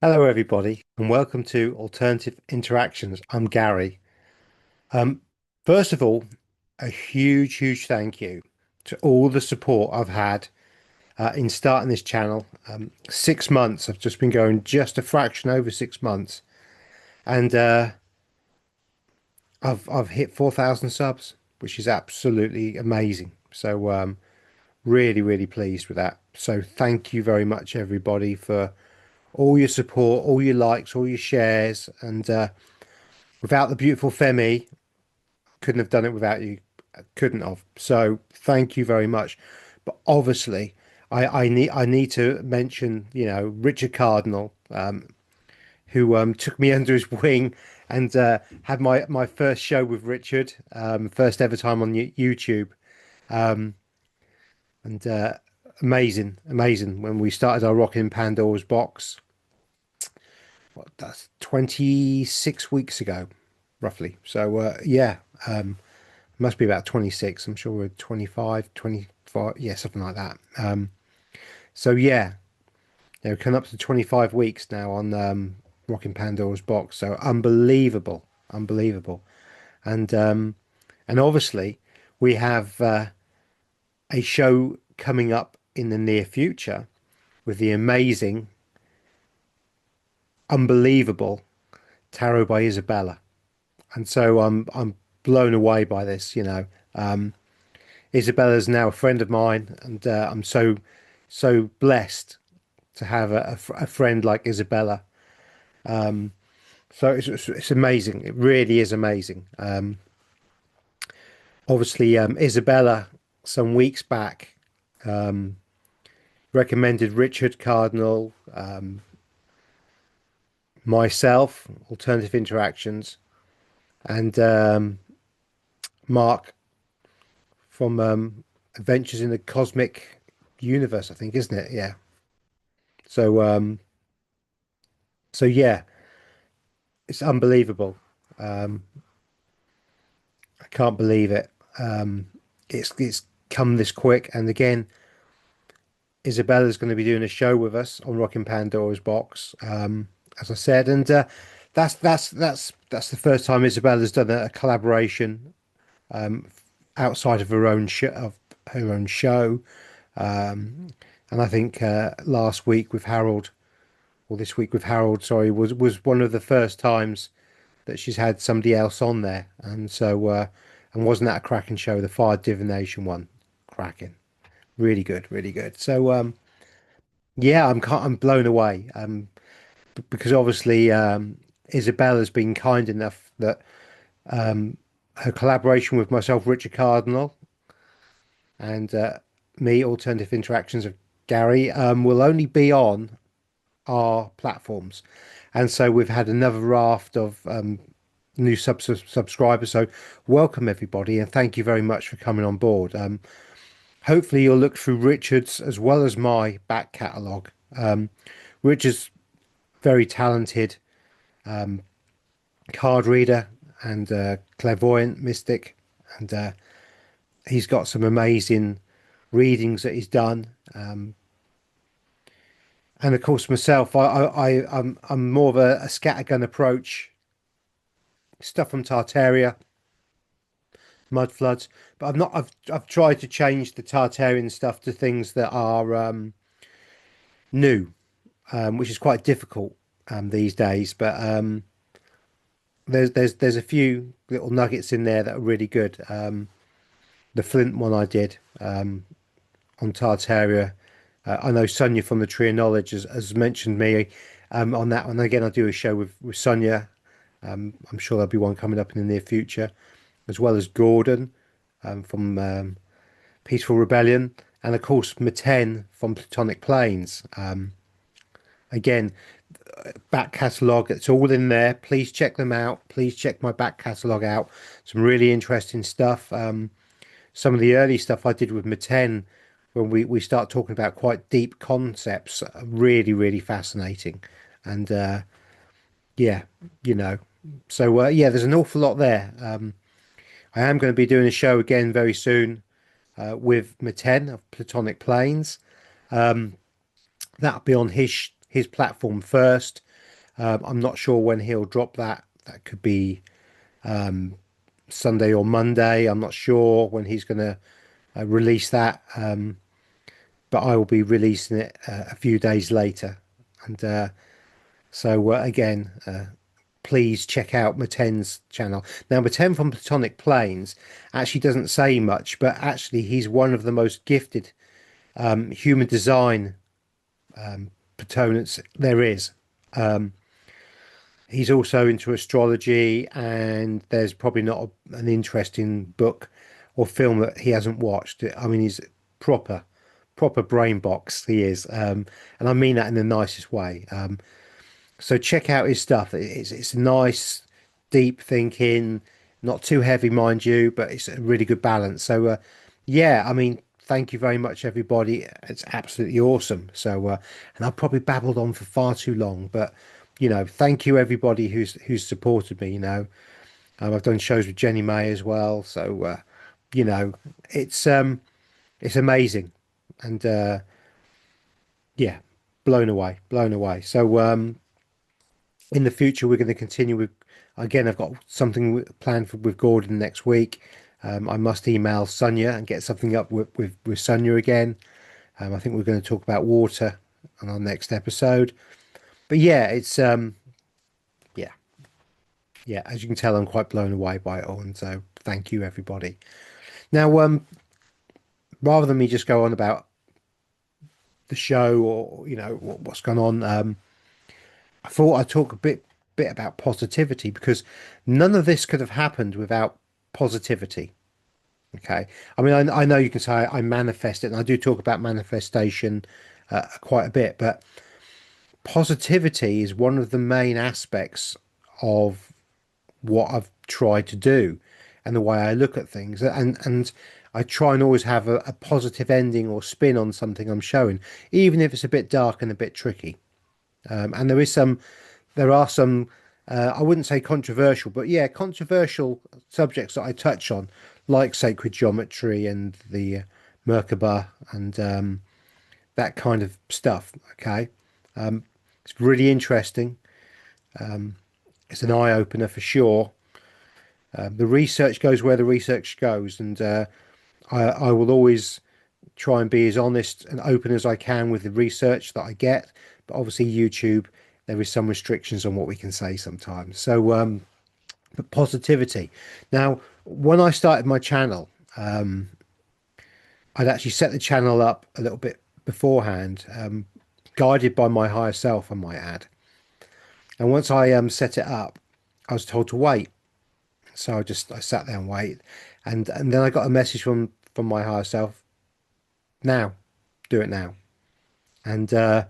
Hello, everybody, and welcome to Alternative Interactions. I'm Gary. Um, First of all, a huge thank you to all the support I've had in starting this channel. 6 months. I've just been going just a fraction over 6 months, and I've hit 4,000 subs, which is absolutely amazing. So really pleased with that. So thank you very much, everybody, for all your support, all your likes, all your shares, and without the beautiful Femi, couldn't have done it without you. Couldn't have. So thank you very much. But obviously, I need to mention, Richard Cardinal, who took me under his wing and had my first show with Richard, first ever time on YouTube, and amazing when we started our Rockin' Pandora's box. What, that's 26 weeks ago, roughly. So yeah, must be about 26. I'm sure we're 25, 25, yeah, something like that. So yeah, they're coming up to 25 weeks now on Rocking Pandora's box. So unbelievable. And and obviously we have a show coming up in the near future with the amazing, unbelievable Tarot by Isabella. And so I'm blown away by this, Isabella's now a friend of mine, and I'm so blessed to have a friend like Isabella. So it's amazing. It really is amazing. Obviously, Isabella some weeks back recommended Richard Cardinal, myself, Alternative Interactions, and Mark from Adventures in the Cosmic Universe, I think, isn't it? Yeah. So so yeah, it's unbelievable. Um, I can't believe it. It's come this quick, and again, Isabella's going to be doing a show with us on Rockin' Pandora's box, as I said, and that's the first time Isabella's done a collaboration outside of her own show. And I think last week with Harold, or this week with Harold, sorry, was one of the first times that she's had somebody else on there, and so and wasn't that a cracking show? The Fire Divination one, cracking, really good. So yeah, I'm blown away, because obviously Isabella's been kind enough that her collaboration with myself, Richard Cardinal, and me, Alternative Interactions of Gary, will only be on our platforms. And so we've had another raft of new subscribers. So welcome everybody, and thank you very much for coming on board. Hopefully you'll look through Richard's as well as my back catalogue. Richard's very talented card reader and clairvoyant mystic, and he's got some amazing readings that he's done. And of course myself, I'm more of a scattergun approach, stuff from Tartaria, mud floods, but I've not. I've tried to change the Tartarian stuff to things that are new, which is quite difficult these days. But there's a few little nuggets in there that are really good. The Flint one I did on Tartaria. I know Sonia from the Tree of Knowledge has mentioned me on that one. Again, I'll do a show with Sonia. I'm sure there'll be one coming up in the near future, as well as Gordon from Peaceful Rebellion, and of course Meten from Plutonic Planes. Again, back catalogue, it's all in there. Please check them out. Please check my back catalogue out. Some really interesting stuff. Some of the early stuff I did with Meten when we start talking about quite deep concepts, really fascinating. And yeah, you know, so yeah, there's an awful lot there. I am going to be doing a show again very soon with Meten of Plutonic Planes. That'll be on his platform first, I'm not sure when he'll drop that. That could be Sunday or Monday. I'm not sure when he's going to release that, but I will be releasing it a few days later. And again, please check out Meten's channel. Now, Meten from Plutonic Planes actually doesn't say much, but actually he's one of the most gifted human design proponents there is. He's also into astrology, and there's probably not an interesting book or film that he hasn't watched. I mean, he's proper, proper brain box. He is, and I mean that in the nicest way. So check out his stuff. It's nice, deep thinking, not too heavy, mind you, but it's a really good balance. So yeah, I mean, thank you very much, everybody. It's absolutely awesome. So and I've probably babbled on for far too long, but thank you everybody who's supported me. I've done shows with Jenny May as well, so you know, it's um, it's amazing, and yeah, blown away, blown away. So in the future, we're going to continue with. Again, I've got something planned with Gordon next week. I must email Sonia and get something up with Sonia again. I think we're going to talk about water on our next episode. But yeah, it's yeah, yeah. As you can tell, I'm quite blown away by it all, and so thank you, everybody. Now, rather than me just go on about the show or what's gone on, I thought I'd talk a bit about positivity because none of this could have happened without positivity. Okay. I mean, I know you can say I manifest it, and I do talk about manifestation quite a bit, but positivity is one of the main aspects of what I've tried to do and the way I look at things. And I try and always have a positive ending or spin on something I'm showing, even if it's a bit dark and a bit tricky. And there are some, I wouldn't say controversial, but yeah, controversial subjects that I touch on, like sacred geometry and the Merkaba and that kind of stuff. Okay. It's really interesting. It's an eye opener for sure. The research goes where the research goes, and I will always try and be as honest and open as I can with the research that I get. But obviously, YouTube, there is some restrictions on what we can say sometimes. So, but positivity. Now, when I started my channel, I'd actually set the channel up a little bit beforehand, guided by my higher self, I might add. And once I set it up, I was told to wait. So I sat there and waited, and then I got a message from my higher self. Now, do it now. And that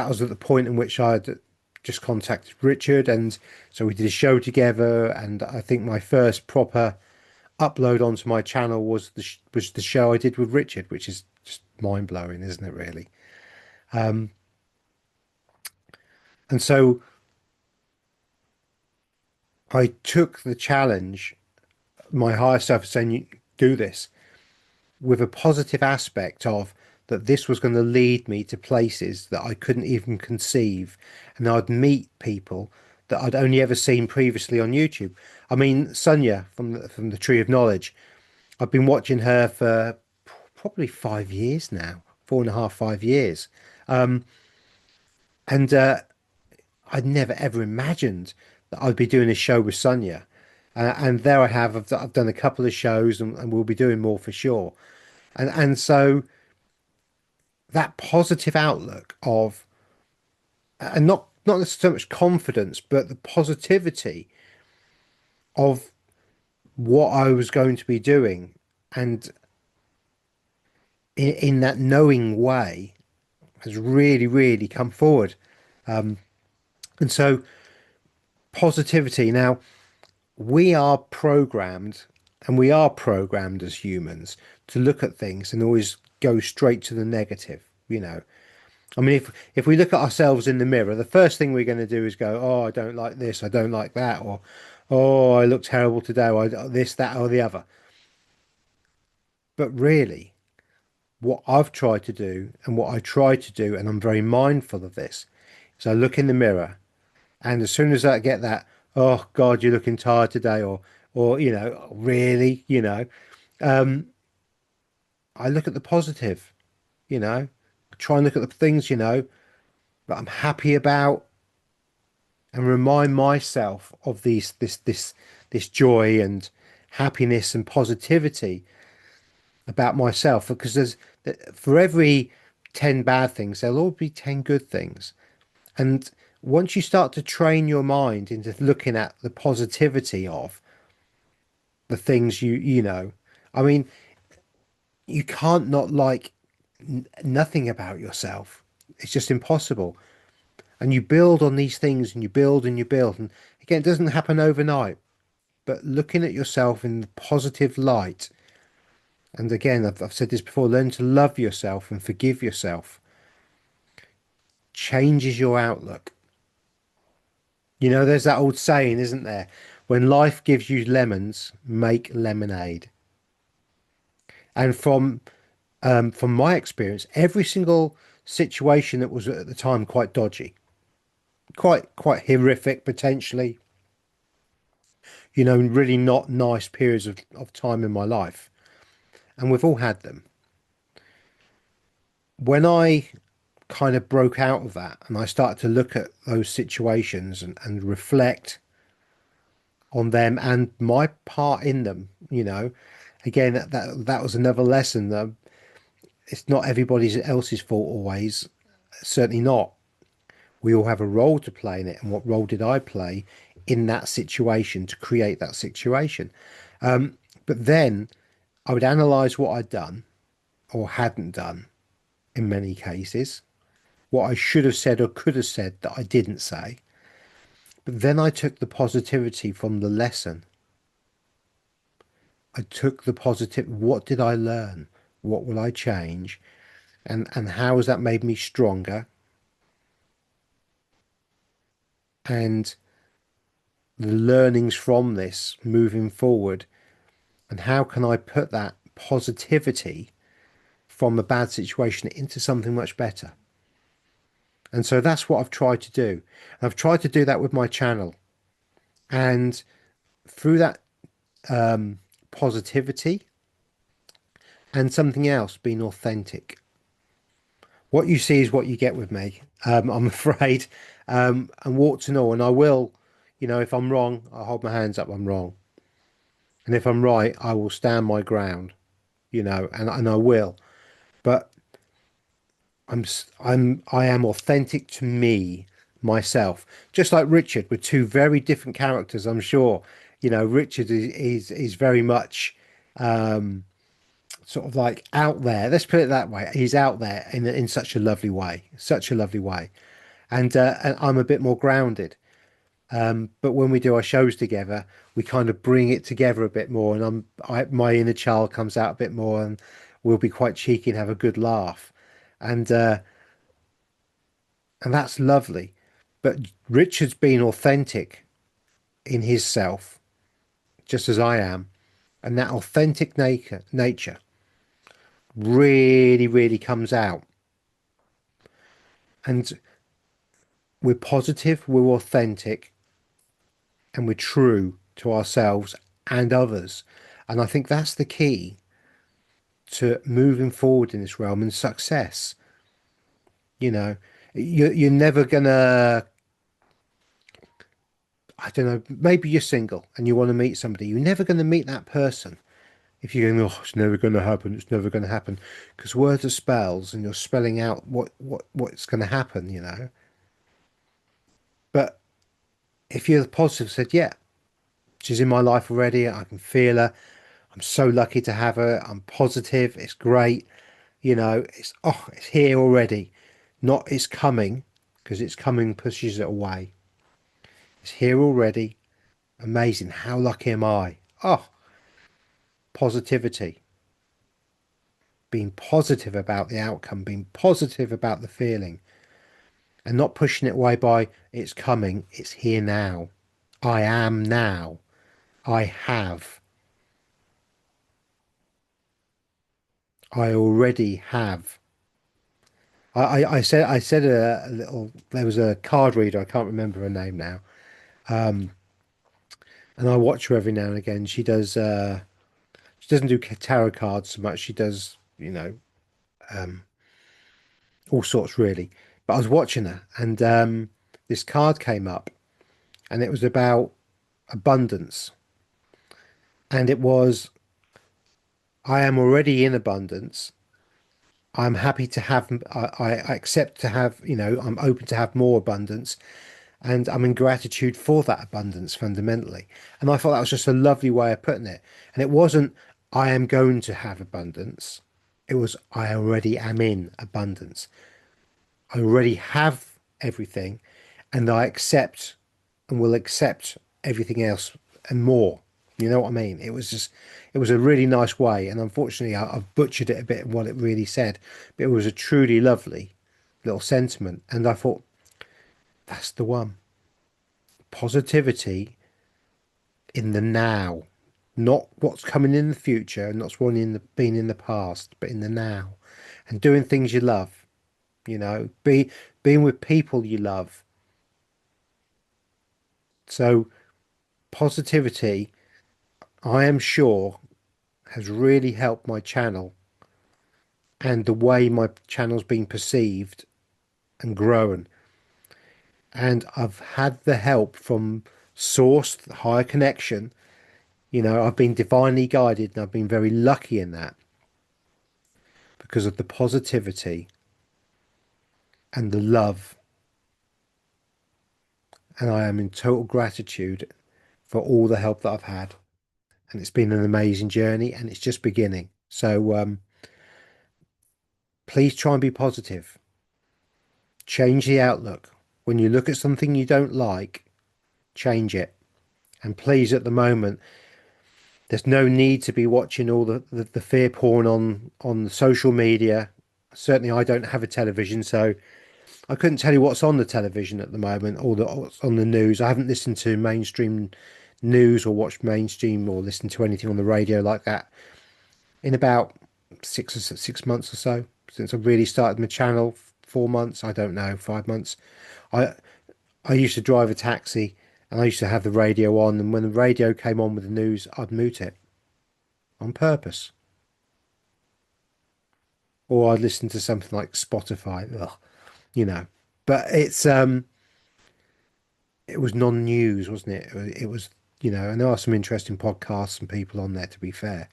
was at the point in which I had just contacted Richard, and so we did a show together. And I think my first proper upload onto my channel was the show I did with Richard, which is just mind blowing, isn't it? Really. And so I took the challenge, my higher self saying, "You do this," with a positive aspect of that this was going to lead me to places that I couldn't even conceive, and I'd meet people that I'd only ever seen previously on YouTube. I mean, Sonia from the Tree of Knowledge, I've been watching her for probably 5 years now, 4.5, 5 years, and I'd never ever imagined that I'd be doing a show with Sonia. And there I have. I've done a couple of shows, and we'll be doing more for sure. And so that positive outlook of, and not so much confidence, but the positivity of what I was going to be doing, and in that knowing way, has really, really come forward. And so positivity. Now, we are programmed, and we are programmed as humans to look at things and always go straight to the negative. I mean, if we look at ourselves in the mirror, the first thing we're going to do is go, "Oh, I don't like this. I don't like that," or "Oh, I look terrible today. Or this, that, or the other." But really, what I've tried to do, and what I try to do, and I'm very mindful of this, So I look in the mirror, and as soon as I get that, oh God, you're looking tired today, or really, I look at the positive, you know, try and look at the things, that I'm happy about, and remind myself of this joy and happiness and positivity about myself. Because for every 10 bad things, there'll always be 10 good things. And once you start to train your mind into looking at the positivity of the things I mean, you can't not like nothing about yourself. It's just impossible. And you build on these things, and you build and you build. And again, it doesn't happen overnight, but looking at yourself in the positive light. And again, I've said this before, learn to love yourself and forgive yourself changes your outlook. There's that old saying, isn't there? When life gives you lemons, make lemonade. And from my experience, every single situation that was at the time quite dodgy, quite horrific potentially, really not nice periods of time in my life. And we've all had them. When I kind of broke out of that and I started to look at those situations and reflect on them and my part in them, again, that was another lesson that it's not everybody else's fault always. Certainly not. We all have a role to play in it. And what role did I play in that situation to create that situation? But then I would analyze what I'd done or hadn't done in many cases, what I should have said or could have said that I didn't say. But then I took the positivity from the lesson. I took the positive. What did I learn? What will I change? And how has that made me stronger? And the learnings from this moving forward, and how can I put that positivity from a bad situation into something much better? And so that's what I've tried to do. I've tried to do that with my channel, and through that positivity and something else, being authentic. What you see is what you get with me. I'm afraid, and warts and all. And I will, if I'm wrong, I hold my hands up. I'm wrong, and if I'm right, I will stand my ground. And I will. But I am authentic to me, myself. Just like Richard, with two very different characters. I'm sure. Richard is very much sort of like out there. Let's put it that way. He's out there in such a lovely way, such a lovely way, and I'm a bit more grounded. But when we do our shows together, we kind of bring it together a bit more, and my inner child comes out a bit more, and we'll be quite cheeky and have a good laugh, and uh, and that's lovely. But Richard's been authentic in his self, just as I am, and that authentic nature really, really comes out. And we're positive, we're authentic, and we're true to ourselves and others. And I think that's the key to moving forward in this realm and success. You know, you're never gonna, I don't know, maybe you're single and you want to meet somebody. You're never going to meet that person if you're going, oh, it's never going to happen. It's never going to happen. Because words are spells and you're spelling out what's going to happen. But if you're positive, said, yeah, she's in my life already. I can feel her. I'm so lucky to have her. I'm positive. It's great. It's here already. Not it's coming, because it's coming pushes it away. It's here already. Amazing. How lucky am I? Oh, positivity. Being positive about the outcome, being positive about the feeling, and not pushing it away by it's coming, it's here now. I am now. I have. I already have. I said a little. There was a card reader. I can't remember her name now. And I watch her every now and again. She does. She doesn't do tarot cards so much. She does, all sorts really. But I was watching her, and this card came up, and it was about abundance, and it was, I am already in abundance. I'm happy to have. I accept to have. I'm open to have more abundance, and I'm in gratitude for that abundance fundamentally. And I thought that was just a lovely way of putting it. And it wasn't, I am going to have abundance. It was, I already am in abundance. I already have everything, and I accept and will accept everything else and more. You know what I mean? It was just, it was a really nice way. And unfortunately, I've butchered it a bit in what it really said, but it was a truly lovely little sentiment. And I thought, that's the one. Positivity in the now, not what's coming in the future, not what's been in the past, but in the now, and doing things you love. Being with people you love. So positivity, I am sure, has really helped my channel and the way my channel's been perceived and grown. And I've had the help from source, the higher connection. I've been divinely guided, and I've been very lucky in that because of the positivity and the love. And I am in total gratitude for all the help that I've had. And it's been an amazing journey, and it's just beginning. So please try and be positive. Change the outlook. When you look at something you don't like, change it. And please, at the moment, there's no need to be watching all the fear porn on the social media. Certainly, I don't have a television, so I couldn't tell you what's on the television at the moment or what's on the news. I haven't listened to mainstream news or watched mainstream or listened to anything on the radio like that in about 6 months or so since I really started my channel. 4 months, I don't know, 5 months. I I used to drive a taxi and I used to have the radio on, and when the radio came on with the news, I'd mute it on purpose, or I'd listen to something like Spotify. Ugh, you know. But it was non-news, wasn't it? It was, and there are some interesting podcasts and people on there, to be fair.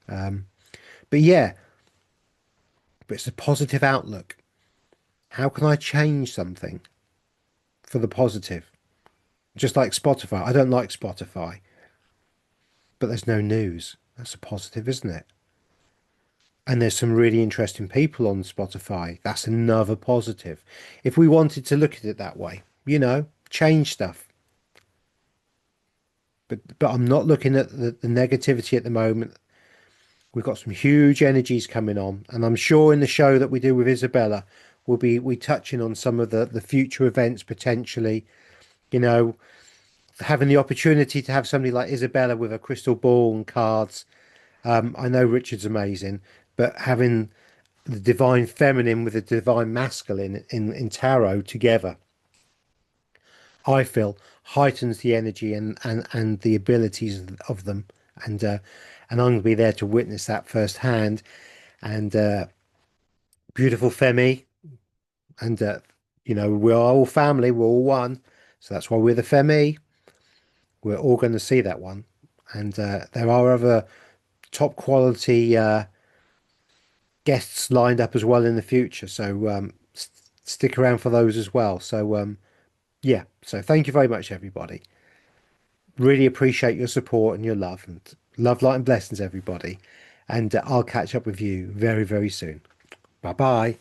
But yeah, but it's a positive outlook. How can I change something for the positive? Just like Spotify. I don't like Spotify, but there's no news. That's a positive, isn't it? And there's some really interesting people on Spotify. That's another positive. If we wanted to look at it that way, change stuff. But I'm not looking at the negativity at the moment. We've got some huge energies coming on, and I'm sure in the show that we do with Isabella, we touching on some of the future events potentially. You know, having the opportunity to have somebody like Isabella with a crystal ball and cards. I know Richard's amazing, but having the divine feminine with the divine masculine in tarot together, I feel heightens the energy and the abilities of them. And I'm going to be there to witness that firsthand. And beautiful Femi, and we are all family, we're all one, so that's why we're the Femi. We're all going to see that one, and there are other top quality guests lined up as well in the future. So stick around for those as well. So yeah, so thank you very much, everybody. Really appreciate your support and your love, and love, light, and blessings, everybody. And I'll catch up with you very, very soon. Bye bye.